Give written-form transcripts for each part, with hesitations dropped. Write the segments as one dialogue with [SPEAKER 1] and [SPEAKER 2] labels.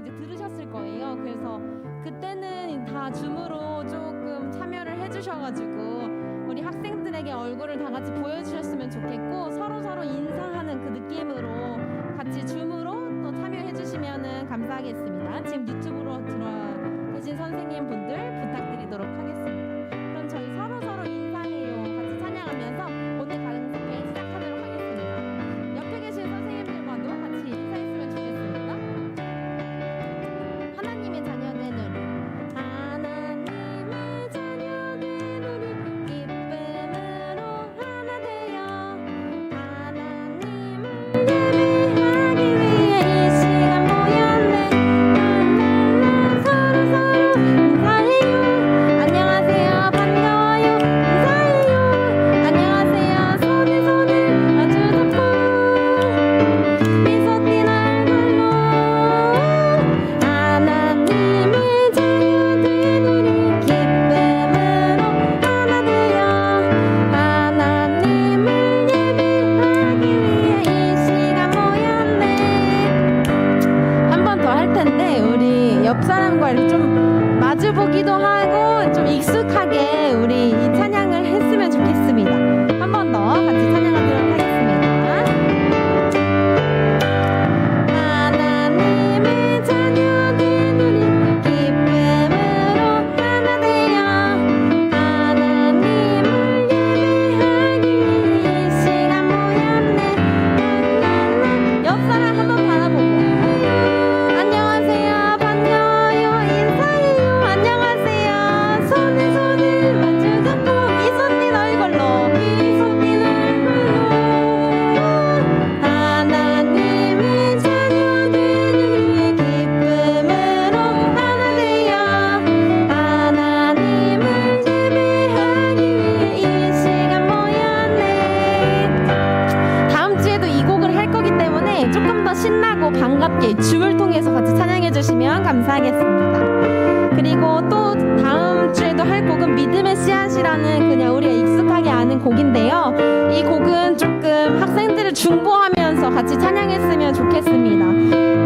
[SPEAKER 1] 이제 들으셨을 거예요. 그래서 그때는 다 줌으로 조금 참여를 해주셔가지고 우리 학생들에게 얼굴을 다 같이 보여주셨으면 좋겠고 서로 인사하는 그 느낌으로 같이 줌으로 또 참여해주시면 감사하겠습니다. 지금 유튜브로 들어와 계신 선생님 분들 부탁드리도록 하겠습니다. 그럼 저희 서로 인사해요 같이 찬양하면서 오늘 강습회 시작하도록 하겠습니다. 옆에 계신 선생님들과도 같이 인사했으면 좋겠습니다. 하나님의 자녀된 우리 하나님의 자녀된 우리 기쁨으로 하나 되어 하나님을 예배하기 위해 이 시간 모였네. 서로 인사해요. 안녕하세요. 반가워요. 인사해요. 안녕하세요. 손을 마주 잡고 미소 띤 얼굴로 하나님의 자녀된 우리 기쁨으로 하나 되어 하나님을 예배하기 위해 이 시간 모였네. 한 번 더 할 텐데 우리 옆 사람과 이렇게 좀 마주 보기도 하고 좀 익숙하게 우리 이 찬양을 했으면 좋겠습니다. 한 번 더 같이 찬양하도록 하겠습니다. 하나님의 자녀된 우리 기쁨으로 하나 되어 하나님을 예배하기 위해 이 시간 모였네. 옆 사람 한번 바라보고 안녕하세요. 반가워요. 인사해요. 안녕하세요. 손을 마주 잡고 미소 띤 얼굴로 미소 띤 얼굴로 하나님의 자녀된 우리 기쁨으로 하나 되어 하나님을 예배하기 위해 이 시간 모였네. 다음 주에도 이 곡을 할 거기 때문에 조금 더 신나고 반갑게 줌을 통해서 같이 찬양해 주시면 감사하겠습니다. 그리고 또 다음 주에도 할 곡은 믿음의 씨앗이라는 그냥 우리가 익숙하게 아는 곡인데요. 이 곡은 조금 학생들을 중보하면서 같이 찬양했으면 좋겠습니다.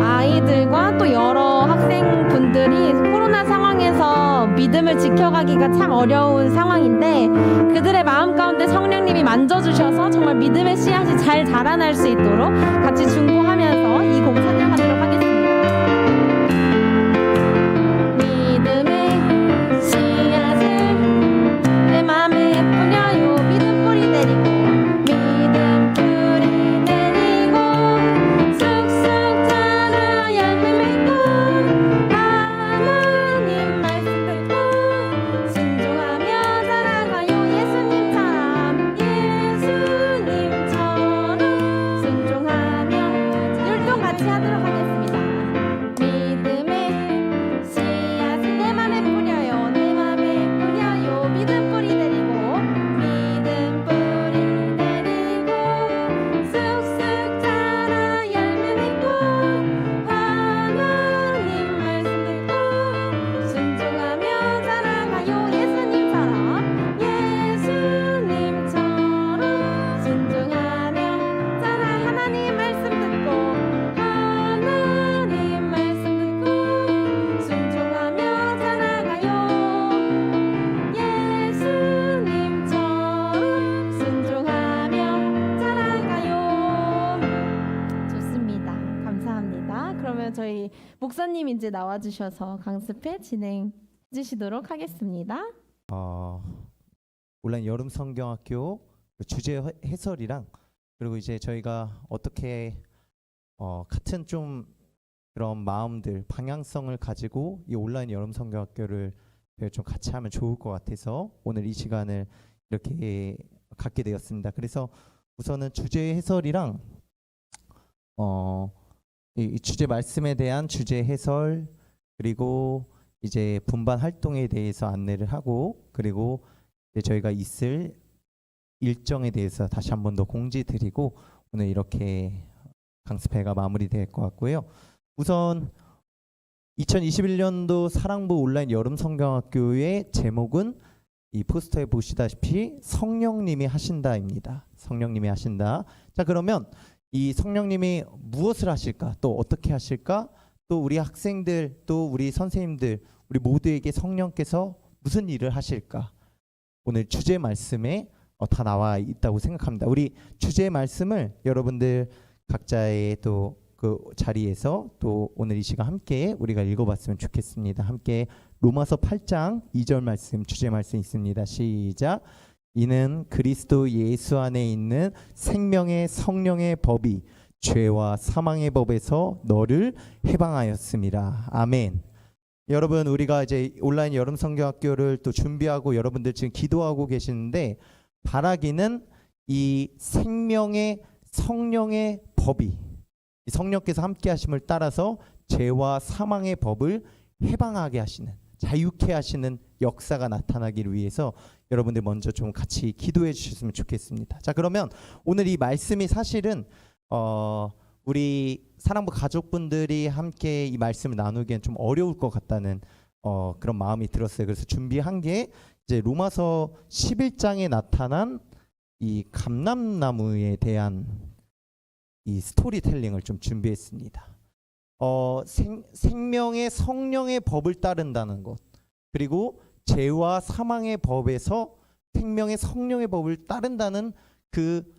[SPEAKER 1] 아이들과 또 여러 학생분들이 코로나 상황에서 믿음을 지켜가기가 참 어려운 상황인데 그들의 마음 가운데 성령님이 만져주셔서 정말 믿음의 씨앗이 잘 자라날 수 있도록 같이 중보하면서 이 곡 찬양하도록 하겠습니다. 믿음의 씨앗을 내 맘에 뿌려요. 믿음 뿌리 내리고 믿음 뿌리 내리고 쑥쑥 자라 열매 맺고 하나님 말씀 듣고 순종하며 자라가요. 예수님처럼 순종하며 율동 같이 하도록 하겠습니다. 믿음의 씨앗을 내 맘에 뿌려요. 내 맘에 뿌려요. 믿음 뿌리 내리고 믿음 뿌리 내리고 쑥쑥 자라 열매 맺고 하나님 말씀 듣고 순종하며 자라가요. 예수님처럼 순종하며 자라. 하나님 말씀 듣고 하나님 말씀 듣고 순종하며 자라가요. 예수님처럼 순종하며 자라가요. 좋습니다. 감사합니다. 그러면 저희 목사님 이제 나와주셔서 강습회 진행해 주시도록 하겠습니다.
[SPEAKER 2] 온라인 여름 성경학교 주제 해설이랑 그리고 이제 저희가 어떻게 같은 좀 그런 마음들 방향성을 가지고 이 온라인 여름 성경학교를 좀 같이 하면 좋을 것 같아서 오늘 이 시간을 이렇게 갖게 되었습니다. 그래서 우선은 주제 해설이랑 이 주제 말씀에 대한 주제 해설 그리고 이제 분반 활동에 대해서 안내를 하고 그리고 이제 저희가 있을 일정에 대해서 다시 한 번 더 공지 드리고 오늘 이렇게 강습회가 마무리될 것 같고요. 우선 2021년도 사랑부 온라인 여름 성경학교의 제목은 이 포스터에 보시다시피 성령님이 하신다입니다. 성령님이 하신다. 자, 그러면 이 성령님이 무엇을 하실까? 또 어떻게 하실까? 또 우리 학생들, 또 우리 선생님들, 우리 모두에게 성령께서 무슨 일을 하실까? 오늘 주제 말씀에 다 나와 있다고 생각합니다. 우리 주제 말씀을 여러분들 각자의 또 그 자리에서 또 오늘 이 시간 함께 우리가 읽어봤으면 좋겠습니다. 함께 로마서 8장 2절 말씀, 주제 말씀 있습니다. 시작. 이는 그리스도 예수 안에 있는 생명의 성령의 법이 죄와 사망의 법에서 너를 해방하였습니다. 아멘. 여러분, 우리가 이제 온라인 여름 성경학교를 또 준비하고 여러분들 지금 기도하고 계시는데, 바라기는 이 생명의 성령의 법이, 이 성령께서 함께 하심을 따라서 죄와 사망의 법을 해방하게 하시는, 자유케 하시는 역사가 나타나기를 위해서 여러분들 먼저 좀 같이 기도해 주셨으면 좋겠습니다. 자, 그러면 오늘 이 말씀이 사실은 우리 사랑부 가족분들이 함께 이 말씀을 나누기엔 좀 어려울 것 같다는 그런 마음이 들었어요. 그래서 준비한 게 이제 로마서 11장에 나타난 이 감람나무에 대한 이 스토리텔링을 좀 준비했습니다. 생명의 성령의 법을 따른다는 것, 그리고 죄와 사망의 법에서 생명의 성령의 법을 따른다는 그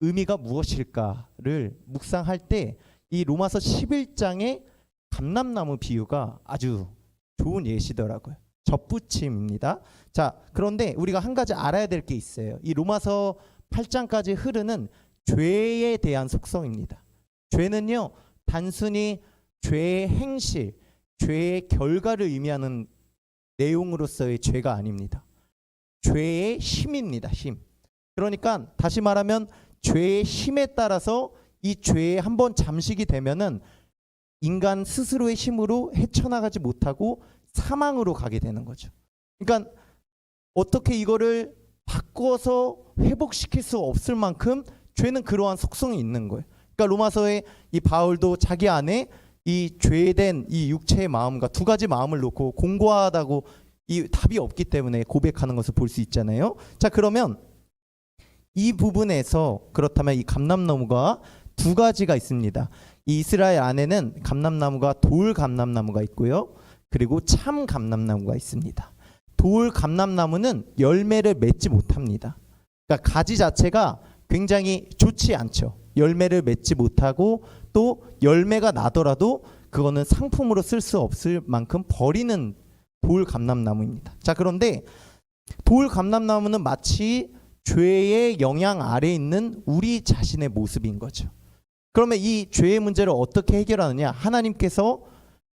[SPEAKER 2] 의미가 무엇일까를 묵상할 때 이 로마서 11장의 감람나무 비유가 아주 좋은 예시더라고요. 접붙임입니다. 자, 그런데 우리가 한 가지 알아야 될 게 있어요. 이 로마서 8장까지 흐르는 죄에 대한 속성입니다. 죄는요, 단순히 죄의 행실, 죄의 결과를 의미하는 내용으로서의 죄가 아닙니다. 죄의 힘입니다. 힘. 그러니까 다시 말하면 죄의 힘에 따라서 이 죄에 한번 잠식이 되면은 인간 스스로의 힘으로 헤쳐나가지 못하고 사망으로 가게 되는 거죠. 그러니까 어떻게 이거를 바꿔서 회복시킬 수 없을 만큼 죄는 그러한 속성이 있는 거예요. 그러니까 로마서의 이 바울도 자기 안에 이 죄된 이 육체의 마음과 두 가지 마음을 놓고 공고하다고 이 답이 없기 때문에 고백하는 것을 볼 수 있잖아요. 자, 그러면 이 부분에서 그렇다면 이 감람나무가 두 가지가 있습니다. 이 이스라엘 안에는 감람나무가 돌 감람나무가 있고요, 그리고 참 감람나무가 있습니다. 돌 감람나무는 열매를 맺지 못합니다. 그러니까 가지 자체가 굉장히 좋지 않죠. 열매를 맺지 못하고 또 열매가 나더라도 그거는 상품으로 쓸 수 없을 만큼 버리는 돌 감람나무입니다. 자, 그런데 돌 감람나무는 마치 죄의 영향 아래에 있는 우리 자신의 모습인 거죠. 그러면 이 죄의 문제를 어떻게 해결하느냐? 하나님께서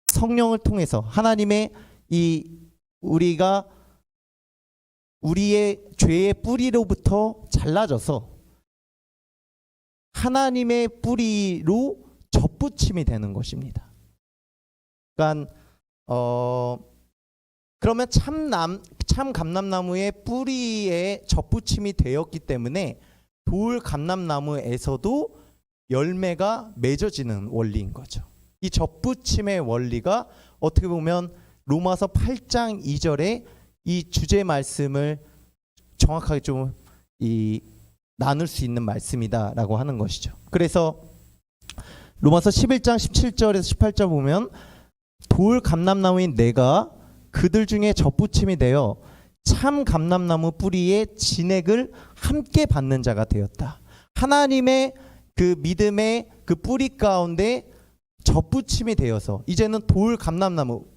[SPEAKER 2] 성령을 통해서 하나님의 이 우리가 우리의 죄의 뿌리로부터 잘라져서 하나님의 뿌리로 접붙임이 되는 것입니다. 그러니까 그러면 참 감람나무의 뿌리에 접붙임이 되었기 때문에 돌 감람나무에서도 열매가 맺어지는 원리인 거죠. 이 접붙임의 원리가 어떻게 보면 로마서 8장 2절에 이 주제 말씀을 정확하게 좀 나눌 수 있는 말씀이다라고 하는 것이죠. 그래서 로마서 11장 17절에서 18절 보면 돌 감람나무인 내가 그들 중에 접붙임이 되어 참 감람나무 뿌리에 진액을 함께 받는 자가 되었다. 하나님의 그 믿음의 그 뿌리 가운데 접붙임이 되어서 이제는 돌 감람나무,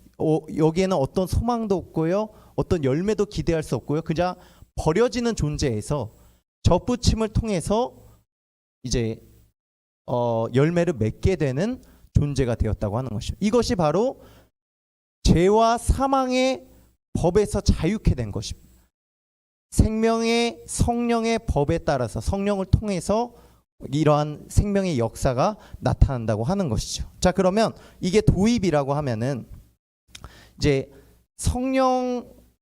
[SPEAKER 2] 여기에는 어떤 소망도 없고요, 어떤 열매도 기대할 수 없고요, 그냥 버려지는 존재에서 접붙임을 통해서 이제 열매를 맺게 되는 존재가 되었다고 하는 것이죠. 이것이 바로 죄와 사망의 법에서 자유케 된 것입니다. 생명의 성령의 법에 따라서 성령을 통해서 이러한 생명의 역사가 나타난다고 하는 것이죠. 자, 그러면 이게 도입이라고 하면은 이제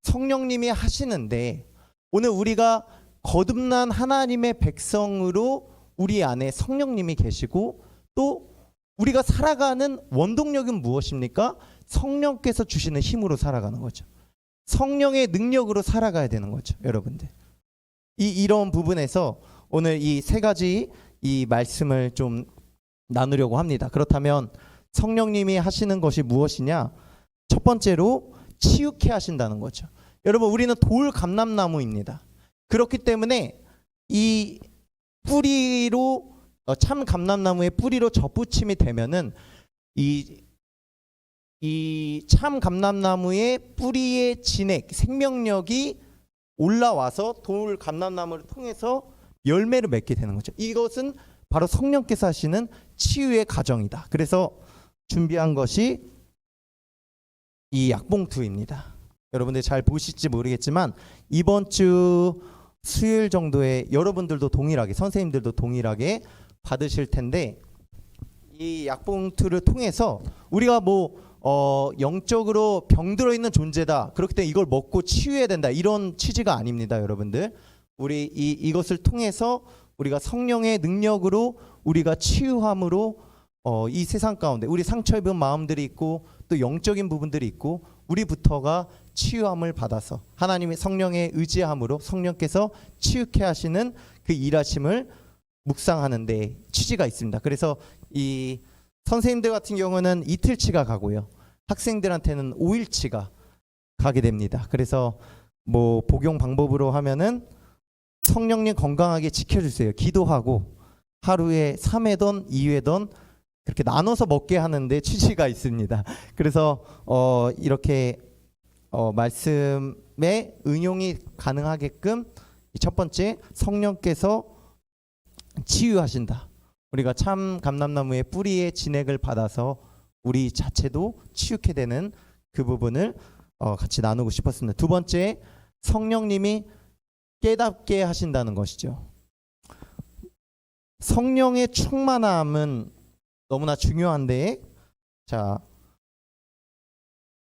[SPEAKER 2] 성령님이 하시는데, 오늘 우리가 거듭난 하나님의 백성으로 우리 안에 성령님이 계시고 또 우리가 살아가는 원동력은 무엇입니까? 성령께서 주시는 힘으로 살아가는 거죠. 성령의 능력으로 살아가야 되는 거죠, 여러분들. 이런 부분에서 오늘 이 세 가지 이 말씀을 좀 나누려고 합니다. 그렇다면 성령님이 하시는 것이 무엇이냐? 첫 번째로 치유케 하신다는 거죠. 여러분, 우리는 돌 감람나무입니다. 그렇기 때문에 이 뿌리로 참 감람나무의 뿌리로 접붙임이 되면은 이 참 감람나무의 뿌리의 진액, 생명력이 올라와서 돌 감람나무를 통해서 열매를 맺게 되는 거죠. 이것은 바로 성령께서 하시는 치유의 과정이다. 그래서 준비한 것이 이 약봉투입니다. 여러분들 잘 보실지 모르겠지만 이번 주 수요일 정도에 여러분들도 동일하게, 선생님들도 동일하게 받으실 텐데, 이 약봉투를 통해서 우리가 영적으로 병들어 있는 존재다, 그렇기 때문에 이걸 먹고 치유해야 된다, 이런 취지가 아닙니다. 여러분들, 우리 이것을 통해서 우리가 성령의 능력으로 우리가 치유함으로 이 세상 가운데 우리 상처 입은 마음들이 있고 또 영적인 부분들이 있고 우리부터가 치유함을 받아서 하나님의 성령의 의지함으로 성령께서 치유케 하시는 그 일하심을 묵상하는 데 취지가 있습니다. 그래서 이 선생님들 같은 경우는 이틀치가 가고요, 학생들한테는 5일치가 가게 됩니다. 그래서 복용 방법으로 하면은 성령님 건강하게 지켜주세요, 기도하고 하루에 3회든 2회든 그렇게 나눠서 먹게 하는데 취지가 있습니다. 그래서 이렇게 말씀에 응용이 가능하게끔 첫 번째, 성령께서 치유하신다. 우리가 참 감람나무의 뿌리의 진액을 받아서 우리 자체도 치유케 되는 그 부분을 같이 나누고 싶었습니다. 두 번째, 성령님이 깨닫게 하신다는 것이죠. 성령의 충만함은 너무나 중요한데, 자,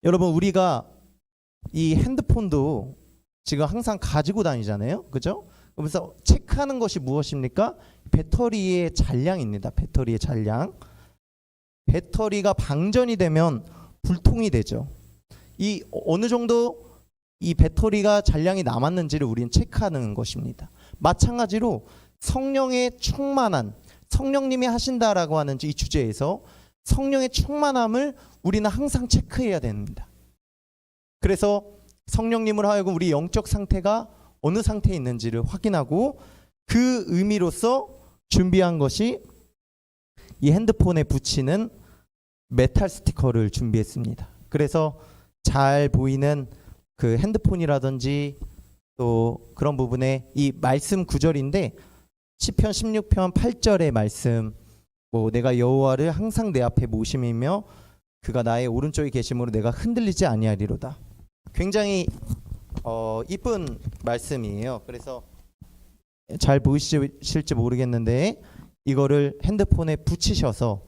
[SPEAKER 2] 여러분, 우리가 이 핸드폰도 지금 항상 가지고 다니잖아요, 그죠? 그래서 체크하는 것이 무엇입니까? 배터리의 잔량입니다. 배터리의 잔량. 배터리가 방전이 되면 불통이 되죠. 이 어느 정도 이 배터리가 잔량이 남았는지를 우리는 체크하는 것입니다. 마찬가지로 성령의 충만한, 성령님이 하신다라고 하는 이 주제에서 성령의 충만함을 우리는 항상 체크해야 됩니다. 그래서 성령님을 하여금 우리 영적 상태가 어느 상태에 있는지를 확인하고 그 의미로서 준비한 것이 이 핸드폰에 붙이는 메탈 스티커를 준비했습니다. 그래서 잘 보이는 그 핸드폰이라든지 또 그런 부분에 이 말씀 구절인데, 시편 16편 8절의 말씀, 내가 여호와를 항상 내 앞에 모심이며 그가 나의 오른쪽에 계심으로 내가 흔들리지 아니하리로다. 굉장히 이쁜 말씀이에요. 그래서 잘 보이실지 모르겠는데 이거를 핸드폰에 붙이셔서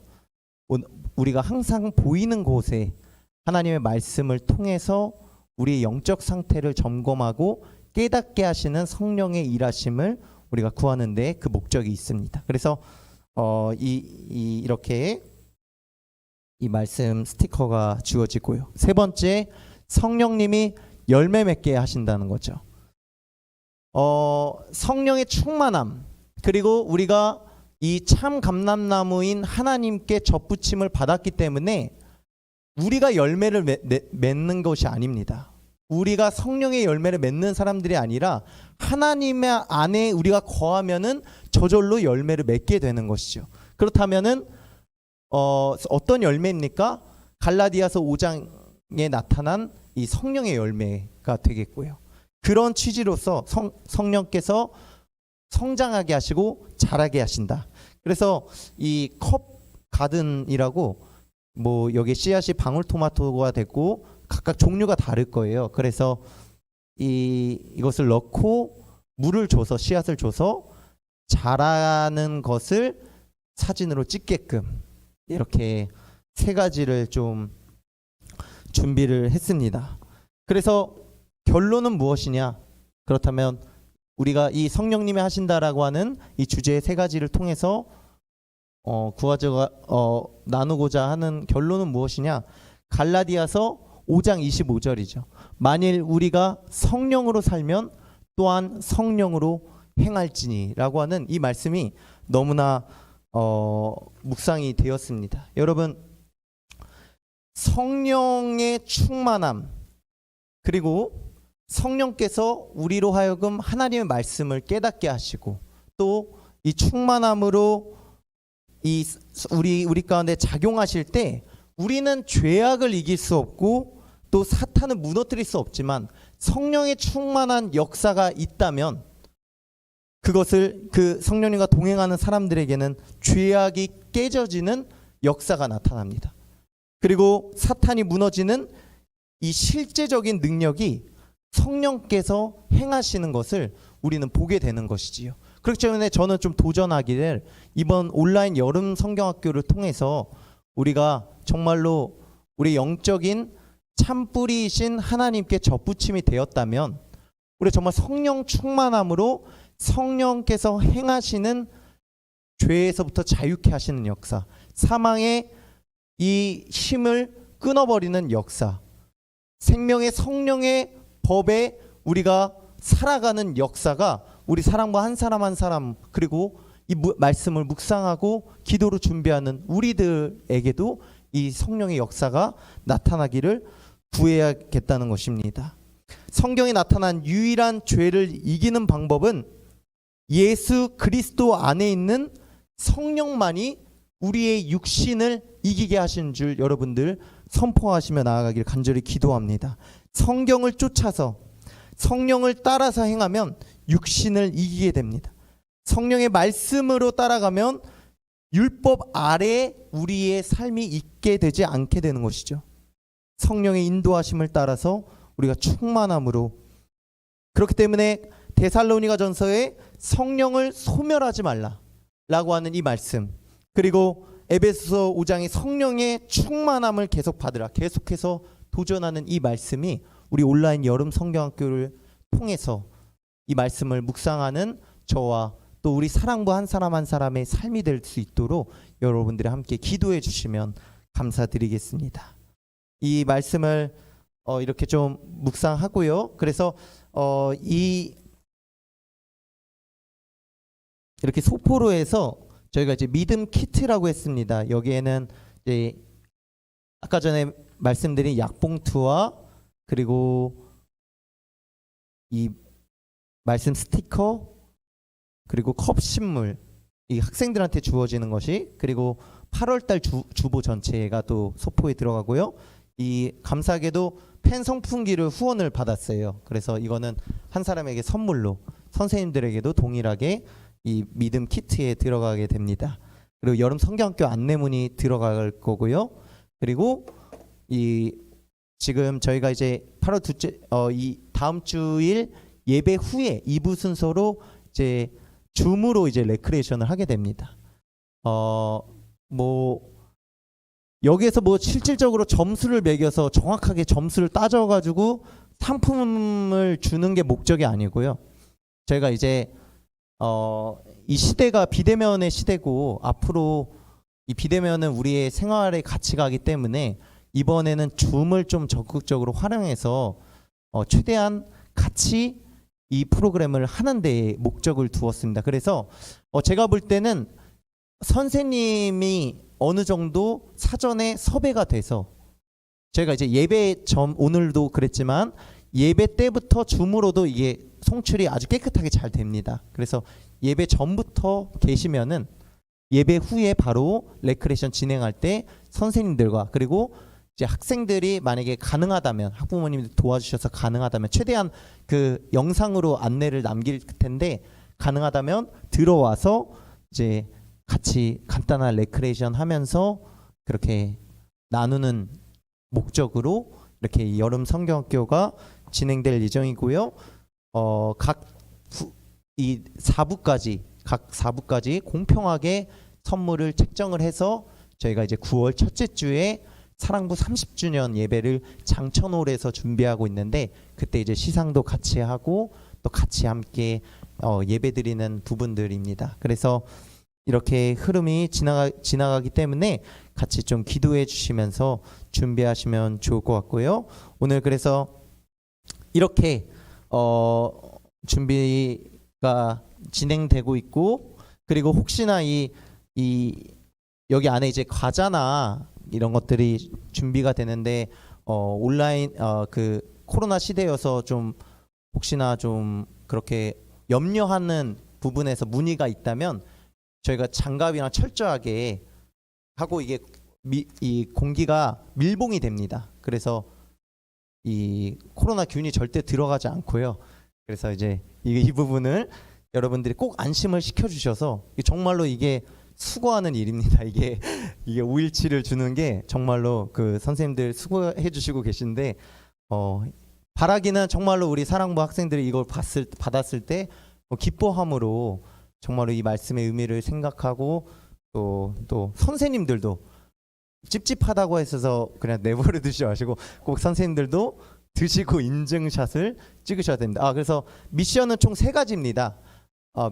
[SPEAKER 2] 우리가 항상 보이는 곳에 하나님의 말씀을 통해서 우리의 영적 상태를 점검하고 깨닫게 하시는 성령의 일하심을 우리가 구하는 데 그 목적이 있습니다. 그래서 이렇게 이 말씀 스티커가 주어지고요. 세 번째, 성령님이 열매 맺게 하신다는 거죠. 성령의 충만함, 그리고 우리가 이 참 감람나무인 하나님께 접붙임을 받았기 때문에 우리가 열매를 맺는 것이 아닙니다. 우리가 성령의 열매를 맺는 사람들이 아니라 하나님의 안에 우리가 거하면은 저절로 열매를 맺게 되는 것이죠. 그렇다면은 어떤 열매입니까? 갈라디아서 5장에 나타난 이 성령의 열매가 되겠고요. 그런 취지로서 성령께서 성장하게 하시고 자라게 하신다. 그래서 이 컵 가든이라고 여기 씨앗이 방울토마토가 됐고 각각 종류가 다를 거예요. 그래서 이것을 넣고 물을 줘서 씨앗을 줘서 자라는 것을 사진으로 찍게끔 이렇게 세 가지를 좀 준비를 했습니다. 그래서 결론은 무엇이냐? 그렇다면 우리가 이 성령님이 하신다라고 하는 이 주제의 세 가지를 통해서 나누고자 하는 결론은 무엇이냐? 갈라디아서 5장 25절이죠. 만일 우리가 성령으로 살면 또한 성령으로 행할지니라고 하는 이 말씀이 너무나 묵상이 되었습니다. 여러분, 성령의 충만함, 그리고 성령께서 우리로 하여금 하나님의 말씀을 깨닫게 하시고 또 이 충만함으로 우리 가운데 작용하실 때 우리는 죄악을 이길 수 없고 또 사탄을 무너뜨릴 수 없지만 성령의 충만한 역사가 있다면 그것을 그 성령님과 동행하는 사람들에게는 죄악이 깨져지는 역사가 나타납니다. 그리고 사탄이 무너지는 이 실제적인 능력이 성령께서 행하시는 것을 우리는 보게 되는 것이지요. 그렇기 때문에 저는 좀 도전하기를 이번 온라인 여름 성경학교를 통해서 우리가 정말로 우리 영적인 참뿌리이신 하나님께 접붙임이 되었다면 우리 정말 성령 충만함으로 성령께서 행하시는 죄에서부터 자유케 하시는 역사, 사망의 이 힘을 끊어버리는 역사, 생명의 성령의 법에 우리가 살아가는 역사가 우리 사랑과 한 사람 한 사람 그리고 이 말씀을 묵상하고 기도로 준비하는 우리들에게도 이 성령의 역사가 나타나기를 구해야겠다는 것입니다. 성경에 나타난 유일한 죄를 이기는 방법은 예수 그리스도 안에 있는 성령만이 우리의 육신을 이기게 하시는 줄 여러분들 선포하시며 나아가길 간절히 기도합니다. 성경을 쫓아서 성령을 따라서 행하면 육신을 이기게 됩니다. 성령의 말씀으로 따라가면 율법 아래 우리의 삶이 있게 되지 않게 되는 것이죠. 성령의 인도하심을 따라서 우리가 충만함으로, 그렇기 때문에 데살로니가전서에 성령을 소멸하지 말라라고 하는 이 말씀, 그리고 에베소서 5장의 성령의 충만함을 계속 받으라, 계속해서 도전하는 이 말씀이 우리 온라인 여름 성경학교를 통해서 이 말씀을 묵상하는 저와 또 우리 사랑부 한 사람 한 사람의 삶이 될 수 있도록 여러분들이 함께 기도해 주시면 감사드리겠습니다. 이 말씀을 이렇게 좀 묵상하고요. 그래서 이렇게 소포로 해서 저희가 이제 믿음 키트라고 했습니다. 여기에는 이제 아까 전에 말씀드린 약봉투와 그리고 이 말씀 스티커 그리고 컵 신물, 이 학생들한테 주어지는 것이, 그리고 8월달 주보 전체가 또 소포에 들어가고요. 이 감사하게도 펜 선풍기를 후원을 받았어요. 그래서 이거는 한 사람에게 선물로 선생님들에게도 동일하게 이 믿음 키트에 들어가게 됩니다. 그리고 여름 성경학교 안내문이 들어갈 거고요. 그리고 이 지금 저희가 이제 8월 둘째 이 다음 주일 예배 후에 2부 순서로 이제 줌으로 이제 레크레이션을 하게 됩니다. 뭐 여기에서 뭐 실질적으로 점수를 매겨서 정확하게 점수를 따져가지고 상품을 주는 게 목적이 아니고요. 저희가 이제 이 시대가 비대면의 시대고 앞으로 이 비대면은 우리의 생활의 가치가 가기 때문에 이번에는 줌을 좀 적극적으로 활용해서 최대한 같이 이 프로그램을 하는 데 목적을 두었습니다. 그래서 제가 볼 때는 선생님이 어느 정도 사전에 섭외가 돼서 저희가 이제 예배 오늘도 그랬지만 예배 때부터 줌으로도 이게 송출이 아주 깨끗하게 잘 됩니다. 그래서 예배 전부터 계시면은 예배 후에 바로 레크레이션 진행할 때 선생님들과 그리고 이제 학생들이 만약에 가능하다면 학부모님들 도와주셔서 가능하다면 최대한 그 영상으로 안내를 남길 텐데 가능하다면 들어와서 이제 같이 간단한 레크레이션 하면서 그렇게 나누는 목적으로 이렇게 여름 성경학교가 진행될 예정이고요. 이 4부까지 각 4부까지 공평하게 선물을 책정을 해서 저희가 이제 9월 첫째 주에 사랑부 30주년 예배를 장천홀에서 준비하고 있는데 그때 이제 시상도 같이 하고 또 같이 함께 예배드리는 부분들입니다. 그래서 이렇게 흐름이 지나가기 때문에 같이 좀 기도해 주시면서 준비하시면 좋을 것 같고요. 오늘 그래서 이렇게 준비가 진행되고 있고, 그리고 혹시나 이 여기 안에 이제 과자나 이런 것들이 준비가 되는데 온라인 그 코로나 시대여서 좀 혹시나 좀 그렇게 염려하는 부분에서 문의가 있다면 저희가 장갑이랑 철저하게 하고 이게 이 공기가 밀봉이 됩니다. 그래서 이 코로나 균이 절대 들어가지 않고요. 그래서 이제 이 부분을 여러분들이 꼭 안심을 시켜주셔서 정말로 이게 수고하는 일입니다. 이게 5일치를 주는 게 정말로 그 선생님들 수고해 주시고 계신데 바라기는 정말로 우리 사랑부 학생들이 이걸 받았을 때 기뻐함으로 정말로 이 말씀의 의미를 생각하고 또 선생님들도 찝찝하다고 했어서 그냥 내버려 두지 마시고 꼭 선생님들도 드시고 인증샷을 찍으셔야 됩니다. 그래서 미션은 총 3가지입니다.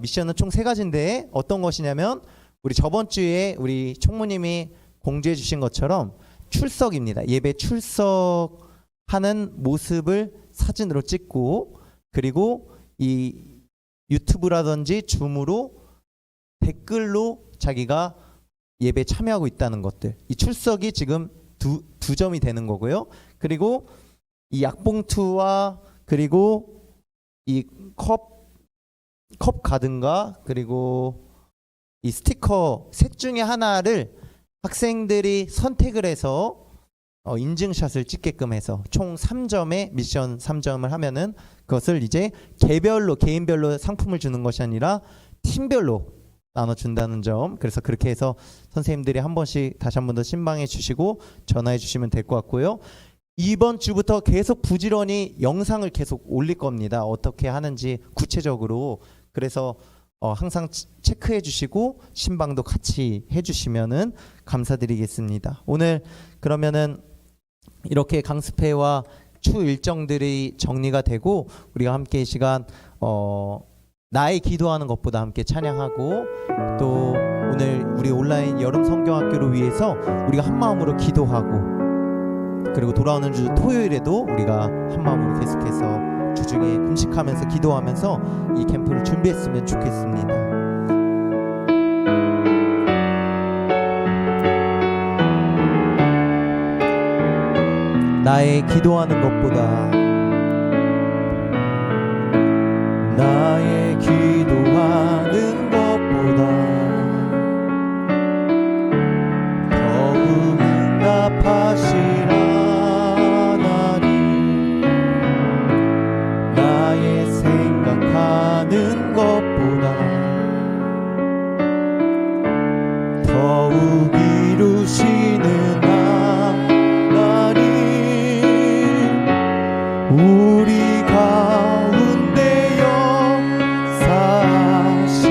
[SPEAKER 2] 미션은 총 3가지인데 어떤 것이냐면 우리 저번 주에 우리 총무님이 공지해 주신 것처럼 출석입니다. 예배 출석하는 모습을 사진으로 찍고 그리고 이 유튜브라든지 줌으로 댓글로 자기가 예배 참여하고 있다는 것들, 이 출석이 지금 두 점이 되는 거고요. 그리고 이 약봉투와 그리고 이 컵 가든가 그리고 이 스티커 셋 중에 하나를 학생들이 선택을 해서 인증샷을 찍게끔 해서 총 3점에 미션 3점을 하면은 그것을 이제 개인별로 상품을 주는 것이 아니라 팀별로 나눠준다는 점. 그래서 그렇게 해서 선생님들이 한 번씩 다시 한 번 더 신방해 주시고 전화해 주시면 될 것 같고요. 이번 주부터 계속 부지런히 영상을 계속 올릴 겁니다. 어떻게 하는지 구체적으로. 그래서 항상 체크해 주시고 신방도 같이 해 주시면은 감사드리겠습니다. 오늘 그러면은 이렇게 강습회와 추 일정들이 정리가 되고 우리가 함께 이 시간 나의 기도하는 것보다 함께 찬양하고 또 오늘 우리 온라인 여름 성경학교를 위해서 우리가 한 마음으로 기도하고 그리고 돌아오는 주 토요일에도 우리가 한 마음으로 계속해서 주중에 금식하면서 기도하면서 이 캠프를 준비했으면 좋겠습니다. 나의 기도하는 것보다 나의 기도하는 것보다 더욱 응답하시라 하나님 나의 생각하는 것보다 더욱 이루시는 하나님 우리 가운데 역사하신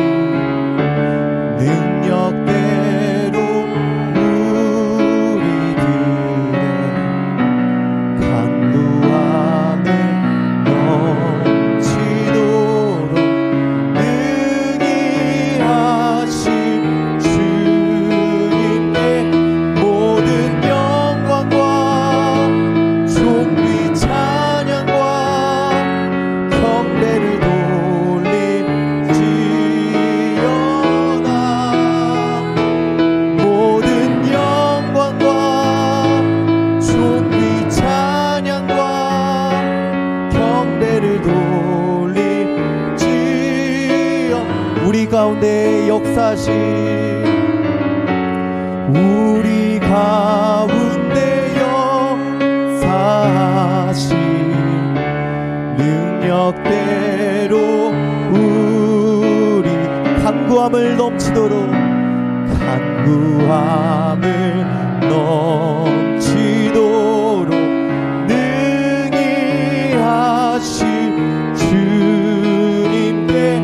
[SPEAKER 2] 능력대로 우리들의 간구함을 넘치도록 능히 하신 주님께 모든 영광과 존귀 찬양과 경배를 돌릴지어다 모든 영광과 존귀 찬양과 경배를 돌릴지어 우리 가운데 역사하신 우리 가운데 역사하신 능력대로 우리 간구함을 넘치도록 능히 하신 주님께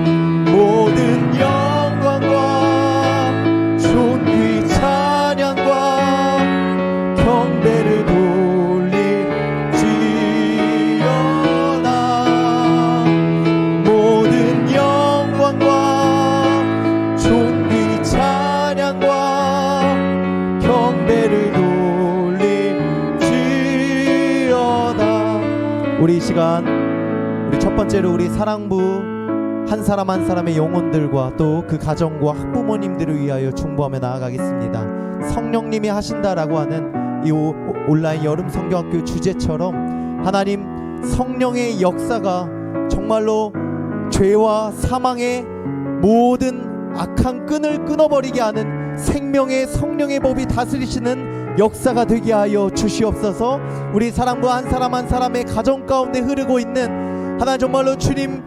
[SPEAKER 2] 모든 영광과 존귀 찬양과 경배를 돌릴지어다 모든 영광과 존귀 찬양과 경배를 돌릴지어다. 우리 이 시간 우리 첫 번째로 우리 사랑부 한 사람 한 사람의 영혼들과 또 그 가정과 학부모님들을 위하여 중보하며 나아가겠습니다. 성령님이 하신다라고 하는 이 온라인 여름 성경학교 주제처럼 하나님 성령의 역사가 정말로 죄와 사망의 모든 악한 끈을 끊어버리게 하는 생명의 성령의 법이 다스리시는 역사가 되게 하여 주시옵소서. 우리 사랑부 한 사람 한 사람의 가정 가운데 흐르고 있는 하나님 정말로 주님,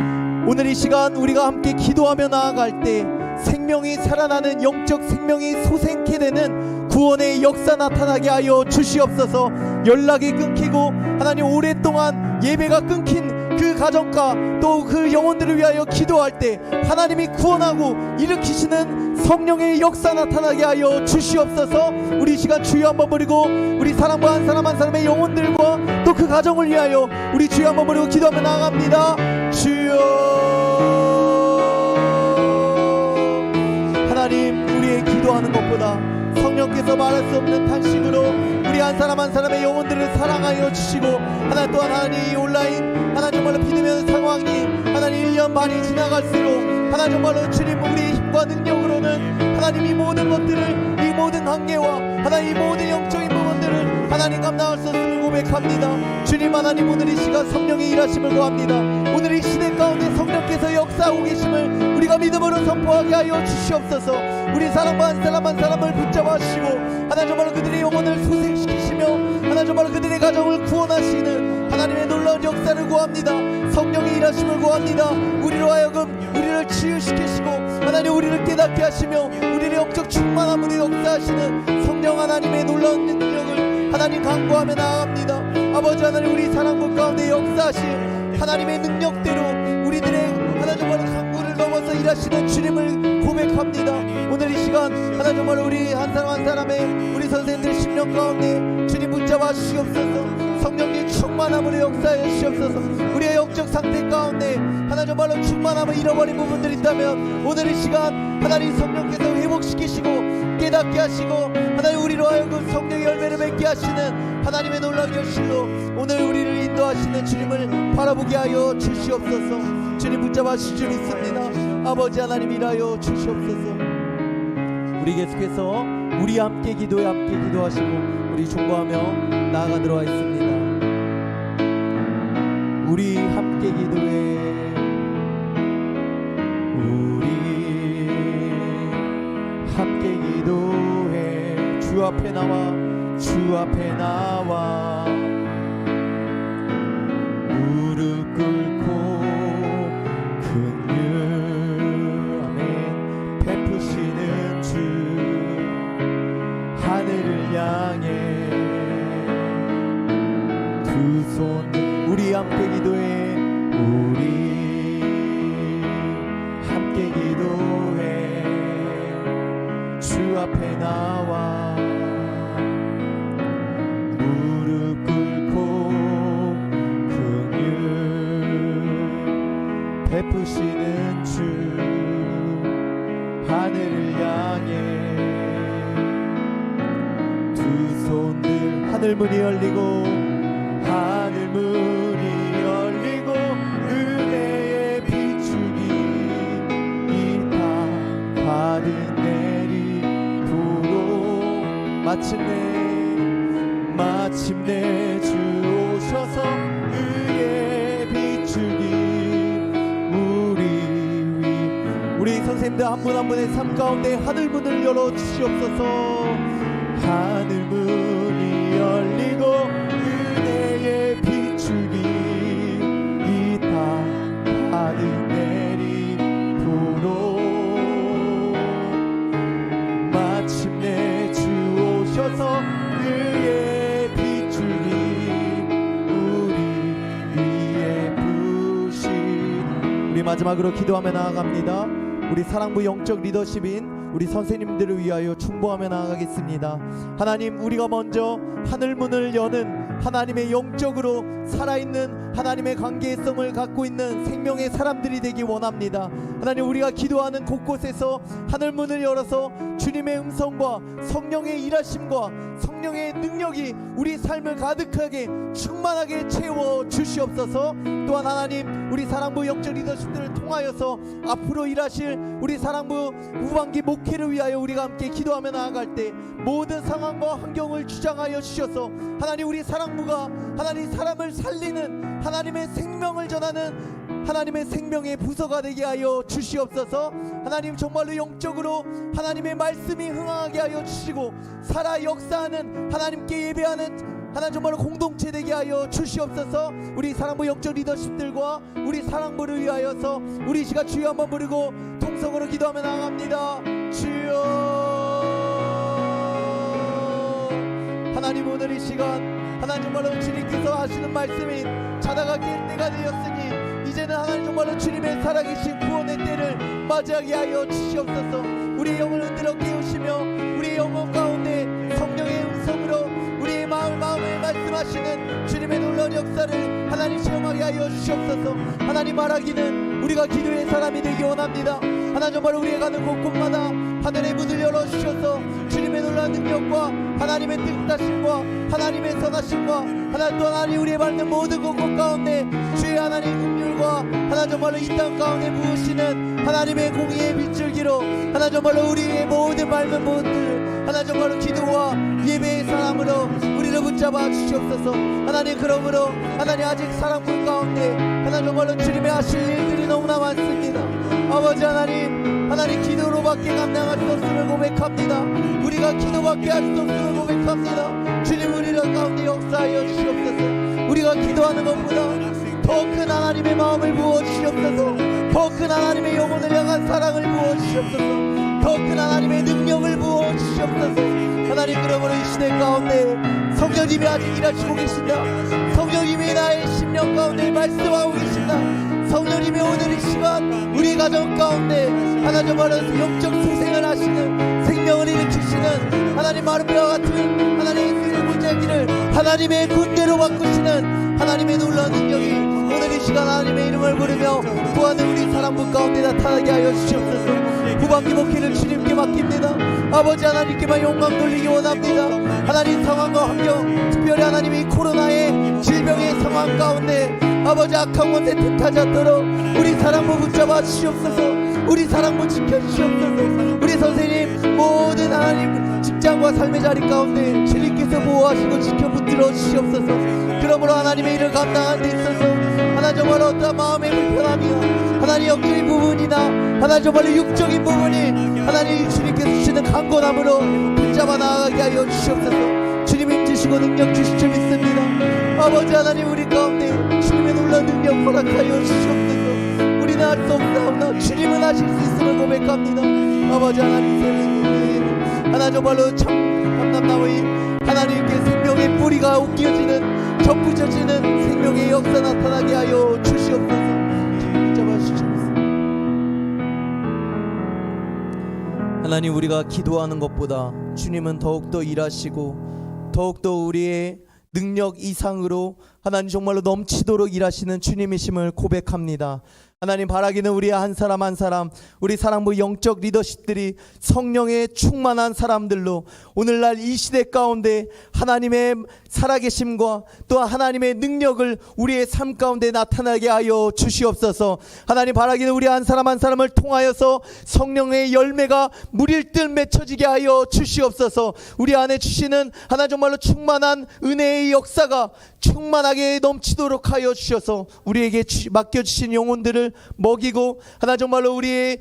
[SPEAKER 2] 오늘 이 시간 우리가 함께 기도하며 나아갈 때 생명이 살아나는 영적 생명이 솟게 되는 구원의 역사 나타나게 하여 주시옵소서. 연락이 끊기고 하나님 오랫동안 예배가 끊긴 그 가정과 또 그 영혼들을 위하여 기도할 때 하나님이 구원하고 일으키시는 성령의 역사 나타나게 하여 주시옵소서. 우리 시간 주여 한번 부르고 우리 사랑부 한 사람 한 사람의 영혼들과 또 그 가정을 위하여 우리 주여 한번 부르고 기도하며 나아갑니다. 주여, 하나님 우리의 기도하는 것보다 성령께서 말할 수 없는 탄식으로 우리 한 사람 한 사람의 영혼들을 사랑하여 주시고 하나님 또한 하나님 이 온라인 하나님 정말로 비대면 상황이 하나님 1년 반이 지나갈수록 하나님 정말로 주님 우리의 힘과 능력으로는 하나님 이 모든 것들을 이 모든 관계와 하나님 이 모든 영적인 부분들을 하나님 감당할 수 없음을 고백합니다. 주님 하나님 오늘 이 시간 성령의 일하심을 구합니다. 오늘 이 시대 가운데 성령께서 역사하고 계심을 우리가 믿음으로 선포하게 하여 주시옵소서. 우리 사랑과 한 사람 한 사람을 붙잡아 주시고 하나님 정말로 그들의 영혼을 소생시키시며 하나님 정말로 그들의 가정을 구원하시는 하나님의 놀라운 역사를 구합니다. 성령의 일하심을 구합니다. 우리로 하여금 우리를 치유시키시고 하나님 우리를 깨닫게 하시며 우리의 영적 충만함으로 역사하시는 성령 하나님의 놀라운 능력을 하나님 간구하며 나아갑니다. 아버지 하나님 우리 사랑국 가운데 역사하실 하나님의 능력대로 우리들의 하나님 정말로 간구를 넘어서 일하시는 주님을 고백합니다. 오늘 이 시간 하나님 정말로 우리 한 사람 한 사람의 우리 선생님들 심령 가운데 주님 붙잡아 주시옵소서. 성령님 충만함으로 역사해 주시옵소서. 우리의 영적 상태 가운데 하나님 정말로 충만함을 잃어버린 부분들이 있다면 오늘 이 시간 하나님 성령께서 회복시키시고 깨닫게 하시고 하나님 우리로 하여금 성령의 열매를 맺게 하시는 하나님의 놀라운 여실로 오늘 우리를 인도하시는 주님을 바라보게 하여 주시옵소서. 주님 붙잡아 주실 줄 믿습니다. 아버지 하나님 일하여 주시옵소서. 우리 계속해서 우리 함께 기도에 함께 기도하시고 우리 중보하며 나아가도록 하겠습니다. 우리 함께 기도에 우리 함께 기도해 주 앞에 나와 무릎 꿇고 긍휼함에 베푸시는 주 하늘을 향해 두 손 우리 함께 기도해 우리 함께 기도해 주 앞에 나와 무릎 꿇고 긍휼 베푸시는 주 하늘을 향해 두 손들 하늘 문이 열리고 하늘 문이 열리고 은혜의 비추기 이 땅 가득 내리도록 마침내 주 오셔서 의의 비추기 우리 선생님들 한 분 한 분의 삶 가운데 하늘 문을 열어 주시옵소서. 하늘 문이 열리고 은혜의 비추기 이 땅 가득 내리도록 마침내 주 오셔서 의의 비추기 우리 위에 부신 우리 마지막으로 기도하며 나아갑니다. 우리 사랑부 영적 리더십인 우리 선생님들을 위하여 충보하며 나아가겠습니다. 하나님 우리가 먼저 하늘 문을 여는 하나님의 영적으로 살아있는 하나님의 관계성을 갖고 있는 생명의 사람들이 되기 원합니다. 하나님, 우리가 기도하는 곳곳에서 하늘문을 열어서 주님의 음성과 성령의 일하심과 성령의 능력이 우리 삶을 가득하게 충만하게 채워 주시옵소서. 또한 하나님, 우리 사랑부 영적 리더십들을 통하여서 앞으로 일하실 우리 사랑부 후반기 목회를 위하여 우리가 함께 기도하며 나아갈 때 모든 상황과 환경을 주장하여 주셔서 하나님, 우리 사랑부가 하나님 사람을 살리는 하나님의 생명을 전하는 하나님의 생명의 부서가 되게 하여 주시옵소서. 하나님, 정말로 영적으로 하나님의 말씀이 흥하게 하여 주시고 살아 역사하는 하나님께 예배하는 하나님 정말로 공동체 되게 하여 주시옵소서. 우리 사랑부 영적 리더십들과 우리 사랑부를 위하여서 우리 시간 주여 한번 부르고 통성으로 기도하며 나아갑니다. 주여. 하나님, 오늘 이 시간 하나님 정말로 주님께서 하시는 말씀이 자다가 깰 때가 되었으니 이제는 하나님 정말로 주님의 살아계신 구원의 때를 맞이하게 하여 주시옵소서. 우리의 영을 흔들어 깨우시며 우리의 영혼 가운데 성령의 음성으로 우리의 마음을 말씀하시는 주님의 놀라운 역사를 하나님 체험하게 하여 주시옵소서. 하나님, 말하기는 우리가 기도의 사람이 되기 원합니다. 하나님, 정말 우리가 가는 곳곳마다 하늘의 문을 열어주셔서 주님의 놀라운 능력과 하나님의 뜻하심과 하나님의 선하심과 하나님 또 하나님 우리의 밟는 모든 곳곳 가운데 주의 하나님 긍휼과 하나님 정말로 이 땅 가운데 부으시는 하나님의 공의의 빗줄기로 하나님 정말로 우리의 모든 밟는 모든 하나님 정말로 기도와 예배의 사람으로 우리를 붙잡아 주시옵소서. 하나님, 그러므로 하나님 아직 사랑꾼 가운데 하나님 정말로 주님의 하실 일들이 너무나 많습니다. 아버지 하나님 기도로밖에 감당할 수 없음을 고백합니다. 우리가 기도밖에 할 수 없음을 고백합니다. 주님, 우리를 가운데 역사하여 주시옵소서. 우리가 기도하는 것보다 더 큰 하나님의 마음을 부어주시옵소서. 더 큰 하나님의 영혼을 향한 사랑을 부어주시옵소서. 더 큰 하나님의 능력을 부어주시옵소서. 하나님, 그러므로 이 시대 가운데 성령님이 아직 일하시고 계신다. 성령님이 나의 심령 가운데 말씀하고 계신다. 성령님이 오늘 이 시간 우리 가정 가운데 하나님 정말로 영적 소생을 하시는 생명을 일으키시는 하나님 마르비와 같은 하나님의 생의 문제기를 하나님의 군대로 바꾸시는 하나님의 놀라운 능력이 오늘 이 시간 하나님의 이름을 부르며 구하는 우리 사람분 가운데 나타나게 하여 주시옵소서. 후반기 목회를 주님께 맡깁니다. 아버지 하나님께만 영광 돌리기 원합니다. 하나님 상황과 환경, 특별히 하나님이 코로나의 질병의 상황 가운데 아버지 악한 것에 뜻하지 않도록 우리 사랑부 붙잡아 주시옵소서. 우리 사랑부 지켜주시옵소서. 우리 선생님 모든 하나님 직장과 삶의 자리 가운데 주님께서 보호하시고 지켜 붙들어 주시옵소서. 그러므로 하나님의 일을 감당하는 데 있어서 하나님 정말 어떠한 마음의 불편함이나 하나님 영적인 부분이나 하나님 정말 육적인 부분이 하나님 주님께서 주시는 강건함으로 붙잡아 나아가게 하여 주시옵소서. 주님 힘주시고 능력 주실 줄 믿습니다. 아버지 하나님, 우리 가운데 주님의 놀라운 능력 허락하여 주시옵소서. 우리는 할 수 없사오나 주님은 하실 수 있음을 고백합니다. 아버지 하나님, 세상에 하나님 정말로 참 감남나무이 하나님께 생명의 뿌리가 웃겨지는 접붙여지는 생명의 역사 나타나게 하여 주시옵소서. 붙잡아 주시옵소서. 하나님, 우리가 기도하는 것보다 주님은 더욱더 일하시고 더욱더 우리의 능력 이상으로 하나님 정말로 넘치도록 일하시는 주님이심을 고백합니다. 하나님, 바라기는 우리 한 사람 한 사람 우리 사랑부 영적 리더십들이 성령에 충만한 사람들로 오늘날 이 시대 가운데 하나님의 살아계심과 또 하나님의 능력을 우리의 삶 가운데 나타나게 하여 주시옵소서. 하나님, 바라기는 우리 한 사람 한 사람을 통하여서 성령의 열매가 물일 듯 맺혀지게 하여 주시옵소서. 우리 안에 주시는 하나님 정말로 충만한 은혜의 역사가 충만하게 넘치도록 하여 주셔서 우리에게 맡겨주신 영혼들을 먹이고 하나 정말로 우리의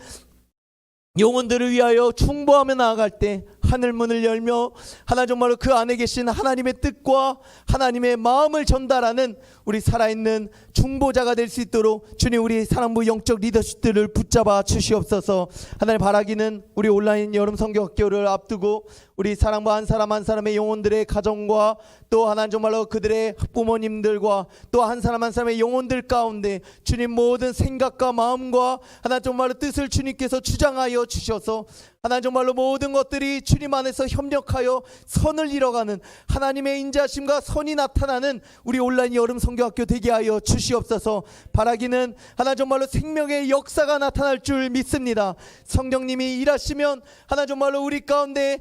[SPEAKER 2] 영혼들을 위하여 충보하며 나아갈 때 하늘문을 열며 하나 정말로 그 안에 계신 하나님의 뜻과 하나님의 마음을 전달하는 우리 살아있는 중보자가 될 수 있도록 주님, 우리 사랑부 영적 리더십들을 붙잡아 주시옵소서. 하나님, 바라기는 우리 온라인 여름 성경학교를 앞두고 우리 사랑부 한 사람 한 사람의 영혼들의 가정과 또 하나님 정말로 그들의 부모님들과 또 한 사람 한 사람의 영혼들 가운데 주님 모든 생각과 마음과 하나님 정말로 뜻을 주님께서 주장하여 주셔서 하나님 정말로 모든 것들이 주님 안에서 협력하여 선을 이뤄가는 하나님의 인자심과 선이 나타나는 우리 온라인 여름 성경학교 되게 하여 주시옵소서. 바라기는 하나님 정말로 생명의 역사가 나타날 줄 믿습니다. 성령님이 일하시면 하나님 정말로 우리 가운데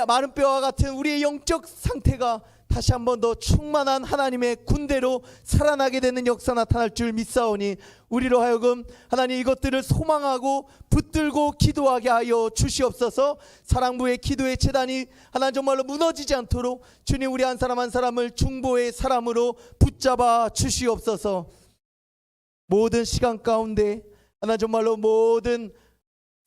[SPEAKER 2] 마른 뼈와 같은 우리의 영적 상태가 다시 한 번 더 충만한 하나님의 군대로 살아나게 되는 역사 나타날 줄 믿사오니 우리로 하여금 하나님 이것들을 소망하고 붙들고 기도하게 하여 주시옵소서. 사랑부의 기도의 제단이 하나님 정말로 무너지지 않도록 주님 우리 한 사람 한 사람을 중보의 사람으로 붙잡아 주시옵소서. 모든 시간 가운데 하나님 정말로 모든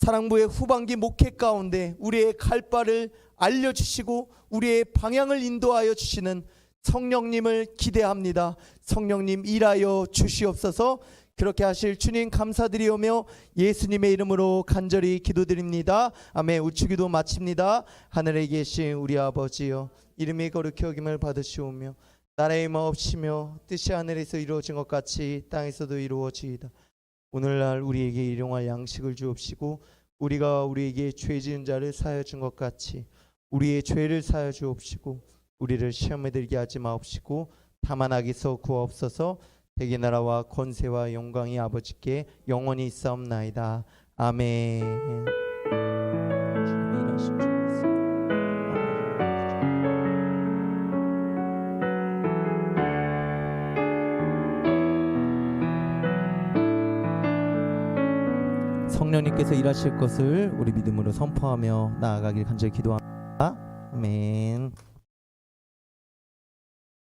[SPEAKER 2] 사랑부의 후반기 목회 가운데 우리의 갈 바를 알려주시고 우리의 방향을 인도하여 주시는 성령님을 기대합니다. 성령님 일하여 주시옵소서. 그렇게 하실 주님 감사드리오며 예수님의 이름으로 간절히 기도드립니다. 아멘. 우추기도 마칩니다. 하늘에 계신 우리 아버지여, 이름이 거룩히 여김을 받으시오며 나라의 마옵시며 뜻이 하늘에서 이루어진 것 같이 땅에서도 이루어지이다. 오늘날 우리에게 일용할 양식을 주옵시고 우리가 우리에게 죄 지은 자를 사하여 준 것 같이 우리의 죄를 사하여 주옵시고 우리를 시험에 들게 하지 마옵시고 다만 악에서 구하옵소서. 대개 나라와 권세와 영광이 아버지께 영원히 있사옵나이다. 아멘. 성령님께서 일하실 것을 우리 믿음으로 선포하며 나아가길 간절히 기도합니다. 아멘.